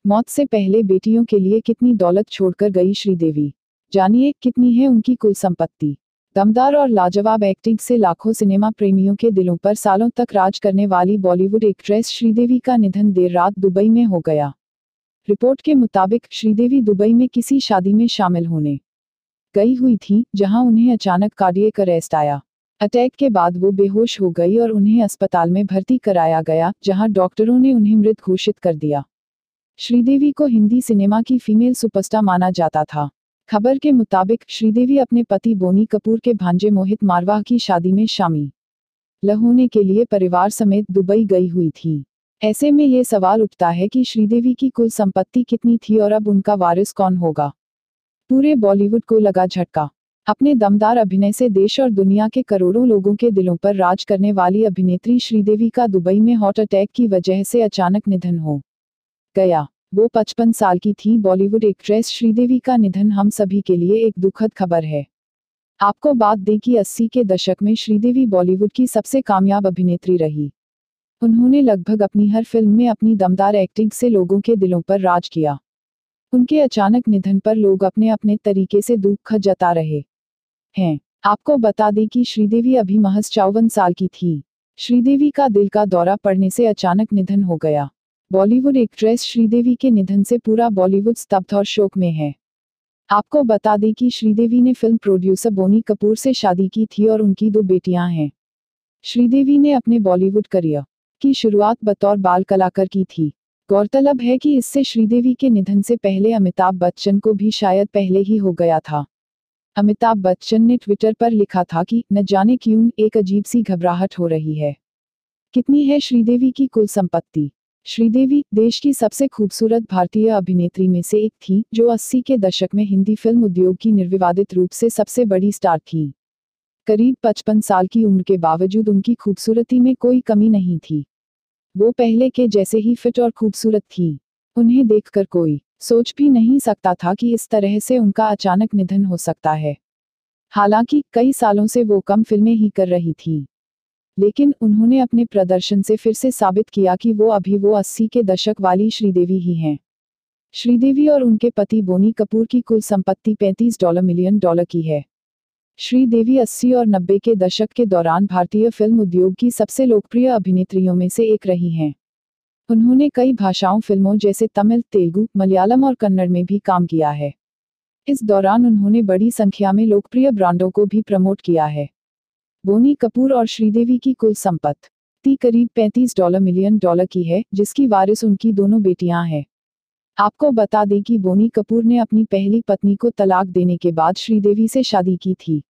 मौत से पहले बेटियों के लिए कितनी दौलत छोड़कर गई श्रीदेवी, जानिए कितनी है उनकी कुल संपत्ति। दमदार और लाजवाब एक्टिंग से लाखों सिनेमा प्रेमियों के दिलों पर सालों तक राज करने वाली बॉलीवुड एक्ट्रेस श्रीदेवी का निधन देर रात दुबई में हो गया। रिपोर्ट के मुताबिक श्रीदेवी दुबई में किसी शादी में शामिल होने गई हुई थी, जहां उन्हें अचानक कार्डियक अरेस्ट आया। अटैक के बाद वो बेहोश हो गई और उन्हें अस्पताल में भर्ती कराया गया, जहां डॉक्टरों ने उन्हें मृत घोषित कर दिया। श्रीदेवी को हिंदी सिनेमा की फीमेल सुपरस्टार माना जाता था। खबर के मुताबिक श्रीदेवी अपने पति बोनी कपूर के भांजे मोहित मारवाह की शादी में शामिल होने के लिए परिवार समेत दुबई गई हुई थी। ऐसे में ये सवाल उठता है कि श्रीदेवी की कुल संपत्ति कितनी थी और अब उनका वारिस कौन होगा। पूरे बॉलीवुड को लगा झटका। अपने दमदार अभिनय से देश और दुनिया के करोड़ों लोगों के दिलों पर राज करने वाली अभिनेत्री श्रीदेवी का दुबई में हार्ट अटैक की वजह से अचानक निधन हो गया। वो 55 साल की थी। बॉलीवुड एक्ट्रेस श्रीदेवी का निधन हम सभी के लिए एक दुखद खबर है। आपको बात दें कि 80 के दशक में श्रीदेवी बॉलीवुड की सबसे कामयाब अभिनेत्री रही। उन्होंने लगभग अपनी हर फिल्म में अपनी दमदार एक्टिंग से लोगों के दिलों पर राज किया। उनके अचानक निधन पर लोग अपने अपने तरीके से दुख जता रहे हैं। आपको बता दें कि श्रीदेवी अभी महज 54 साल की थी। श्रीदेवी का दिल का दौरा पड़ने से अचानक निधन हो गया। बॉलीवुड एक्ट्रेस श्रीदेवी के निधन से पूरा बॉलीवुड स्तब्ध और शोक में है। आपको बता दें कि श्रीदेवी ने फिल्म प्रोड्यूसर बोनी कपूर से शादी की थी और उनकी 2 बेटियां हैं। श्रीदेवी ने अपने बॉलीवुड करियर की शुरुआत बतौर बाल कलाकार की थी। गौरतलब है कि इससे श्रीदेवी के निधन से पहले अमिताभ बच्चन को भी शायद पहले ही हो गया था। अमिताभ बच्चन ने ट्विटर पर लिखा था कि न जाने क्यों एक अजीब सी घबराहट हो रही है। कितनी है श्रीदेवी की कुल संपत्ति? श्रीदेवी देश की सबसे खूबसूरत भारतीय अभिनेत्री में से एक थी, जो 80 के दशक में हिंदी फिल्म उद्योग की निर्विवादित रूप से सबसे बड़ी स्टार थी। करीब 55 साल की उम्र के बावजूद उनकी खूबसूरती में कोई कमी नहीं थी। वो पहले के जैसे ही फिट और खूबसूरत थी। उन्हें देखकर कोई सोच भी नहीं सकता था कि इस तरह से उनका अचानक निधन हो सकता है। हालांकि कई सालों से वो कम फिल्में ही कर रही थी, लेकिन उन्होंने अपने प्रदर्शन से फिर से साबित किया कि वो 80 के दशक वाली श्रीदेवी ही हैं। श्रीदेवी और उनके पति बोनी कपूर की कुल संपत्ति $35 मिलियन की है। श्रीदेवी 80 और 90 के दशक के दौरान भारतीय फिल्म उद्योग की सबसे लोकप्रिय अभिनेत्रियों में से एक रही हैं। उन्होंने कई भाषाओं फिल्मों जैसे तमिल, तेलुगु, मलयालम और कन्नड़ में भी काम किया है। इस दौरान उन्होंने बड़ी संख्या में लोकप्रिय ब्रांडों को भी प्रमोट किया है। बोनी कपूर और श्रीदेवी की कुल संपत्ति करीब $35 मिलियन की है, जिसकी वारिस उनकी दोनों बेटियां हैं। आपको बता दें कि बोनी कपूर ने अपनी पहली पत्नी को तलाक देने के बाद श्रीदेवी से शादी की थी।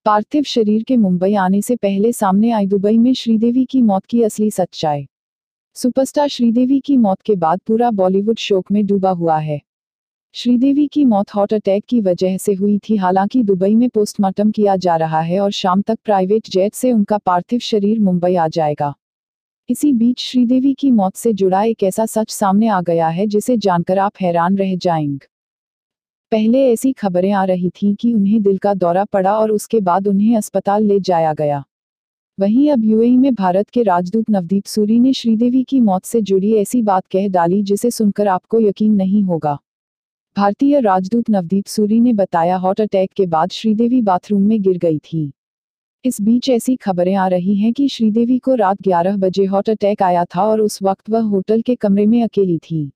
पार्थिव शरीर के मुंबई आने से पहले सामने आई दुबई में श्रीदेवी की मौत की असली सच्चाई। सुपरस्टार श्रीदेवी की मौत के बाद पूरा बॉलीवुड शोक में डूबा हुआ है। श्रीदेवी की मौत हार्ट अटैक की वजह से हुई थी। हालांकि दुबई में पोस्टमार्टम किया जा रहा है और शाम तक प्राइवेट जेट से उनका पार्थिव शरीर मुंबई आ जाएगा। इसी बीच श्रीदेवी की मौत से जुड़ा एक ऐसा सच सामने आ गया है जिसे जानकर आप हैरान रह जाएंगे। पहले ऐसी खबरें आ रही थीं कि उन्हें दिल का दौरा पड़ा और उसके बाद उन्हें अस्पताल ले जाया गया। वहीं अब यूएई में भारत के राजदूत नवदीप सूरी ने श्रीदेवी की मौत से जुड़ी ऐसी बात कह डाली जिसे सुनकर आपको यकीन नहीं होगा। भारतीय राजदूत नवदीप सूरी ने बताया, हार्ट अटैक के बाद श्रीदेवी बाथरूम में गिर गई थी। इस बीच ऐसी खबरें आ रही हैं कि श्रीदेवी को रात 11 बजे हार्ट अटैक आया था और उस वक्त वह होटल के कमरे में अकेली थी।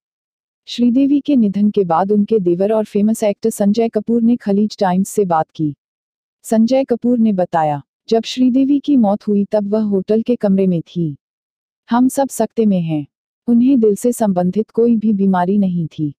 श्रीदेवी के निधन के बाद उनके देवर और फेमस एक्टर संजय कपूर ने खलीज टाइम्स से बात की। संजय कपूर ने बताया, जब श्रीदेवी की मौत हुई तब वह होटल के कमरे में थी। हम सब सकते में हैं। उन्हें दिल से संबंधित कोई भी बीमारी नहीं थी।